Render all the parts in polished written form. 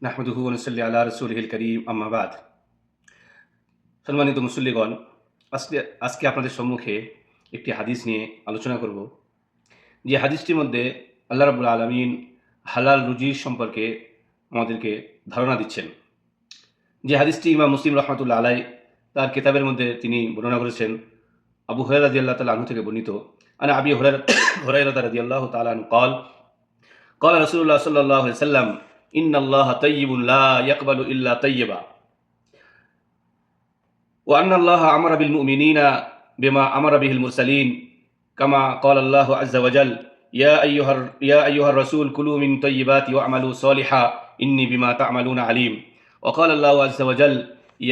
নাহমাদুহু ওয়া নুসাল্লি আলা রাসূলিহিল কারীম আম্মা বাদ। সম্মানিত মুসল্লিগণ, আজকে আপনাদের সম্মুখে একটি হাদিস নিয়ে আলোচনা করব। যে হাদিসটির মধ্যে আল্লাহ রাব্বুল আলামিন হালাল রুজির সম্পর্কে আমাদেরকে ধারণা দিচ্ছেন। যে হাদিসটি ইমাম মুসলিম রাহমাতুল্লাহ আলাইহি তার কিতাবের মধ্যে তিনি বর্ণনা করেছেন। আবু হুরায়রা রাদিয়াল্লাহু তাআলা আনহু থেকে বর্ণিত। আনা আবি হুরায়রা রাদিয়াল্লাহু তাআলা আনহু قال قال رسول الله صلى الله عليه وسلم إن الله طيب لا يقبل إلا طيبا وأن الله أمر بالمؤمنين بما أمر به المرسلين كما قال الله عز وجل يا أيها الرسول كلوا من طيبات واعملوا صالحا إني بما تعملون عليم وقال الله عز وجل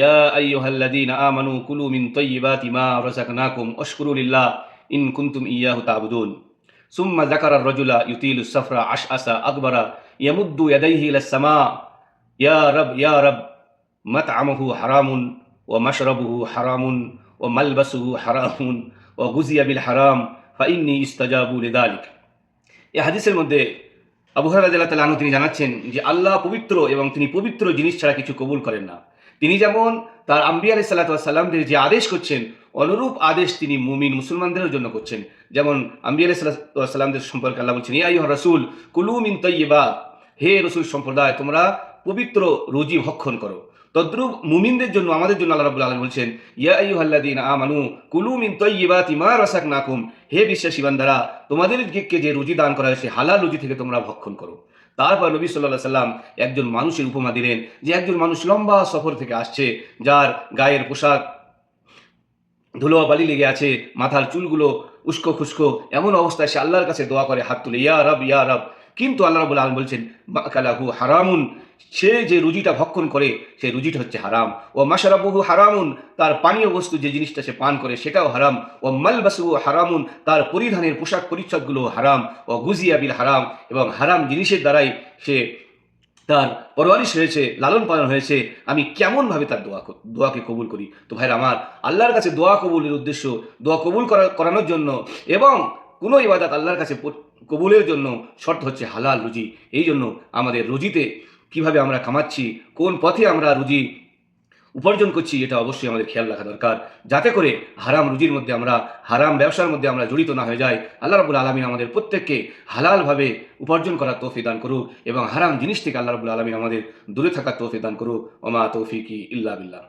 يا أيها الذين آمنوا كلوا من طيبات ما رزقناكم واشكروا لله إن كنتم إياه تعبدون ثم ذكر الرجل يطيل السفر عشعث أكبر يمد يديه إلى السماء يا رب مطعمه حرام ومشربه حرام وملبسه حرام وغزي بالحرام فإني استجاب لذلك। এই হাদিসের মধ্যে আবু হুরায়রা রাদিয়াল্লাহু তাআলা আনহু তিনি জানাচ্ছেন যে আল্লাহ পবিত্র এবং তিনি পবিত্র জিনিস ছাড়া কিছু কবুল করেন না। তিনি যেমন তার আম্বিয়া আলাইহিস সালাতু ওয়াস সালামদের যে আদেশ করছেন, অনুরূপ আদেশ তিনি মুমিন মুসলমানদের জন্য করছেন। যেমন আম্বিয়া আলাইহিস সালাতু ওয়াস সালামদের সম্পর্কে আল্লাহ বলছেন, ইয়া আইয়ুহার রাসূল কুলু মিন তাইয়্যিবাত, হে রাসূল সম্প্রদায় তোমরা পবিত্র রুজি ভক্ষণ করো। তদ্রূপ মুমিনদের জন্য, আমাদের জন্য আল্লাহ রাব্বুল আলামিন বলছেন, ইয়া আইয়ুহাল্লাযীনা আমানু কুলু মিন তাইয়্যিবাতি মা রাযাকনাকুম, হে বিশ্বাসী বান্দারা তোমাদেরকে যে রুজি দান করা হয়েছে হালাল রুজি থেকে তোমরা ভক্ষণ করো। তারপর নবী সাল্লাল্লাহু আলাইহি সাল্লাম একজন মানুষের উপমা দিলেন যে একজন মানুষ লম্বা সফর থেকে আসছে, যার গায়ের পোশাক ধুলো বালি লেগে আছে, মাথার চুলগুলো উস্কো খুস্কো, এমন অবস্থায় সে আল্লাহর কাছে দোয়া করে হাত তুলে, ইয়া রব ইয়া রব। কিন্তু আল্লাহ রাব্বুল আলামিন বলছেন মাকালাহু হারামুন, সে যে রুজিটা ভক্ষণ করে সেই রুজিটা হচ্ছে হারাম। ও মাশরাবুহু হারামুন, তার পানীয় বস্তু যে জিনিসটা সে পান করে সেটাও হারাম। ও মালবাসুহু হারামুন, তার পরিধানের পোশাক পরিচ্ছদগুলো হারাম। ও গুজিয়া বিল হারাম, এবং হারাম জিনিসের দ্বারাই সে তার পরওয়ারিশ হয়েছে, লালন পালন হয়েছে। আমি কেমনভাবে তার দোয়াকে কবুল করি? তো ভাইরা আমার, আল্লাহর কাছে দোয়া কবুলের উদ্দেশ্য, দোয়া কবুল করানোর জন্য এবং কোনো ইবাদত আল্লাহর কাছে কবুলের জন্য শর্ত হচ্ছে হালাল রুজি। এই জন্য আমাদের রুজিতে কিভাবে আমরা কামাচ্ছি, কোন পথে আমরা রুজি উপার্জন করছি, এটা অবশ্যই আমাদের খেয়াল রাখা দরকার, যাতে করে হারাম রুজির মধ্যে আমরা, হারাম ব্যবসার মধ্যে আমরা জড়িত না হয়ে যাই। আল্লাহ রাব্বুল আলামিন আমাদের প্রত্যেককে হালালভাবে উপার্জন করার তৌফিক দান করুক এবং হারাম জিনিস থেকে আল্লাহ রাব্বুল আলামিন আমাদের দূরে থাকার তৌফিক দান করুক। ওমা তৌফিকি ইল্লা বিল্লাহ।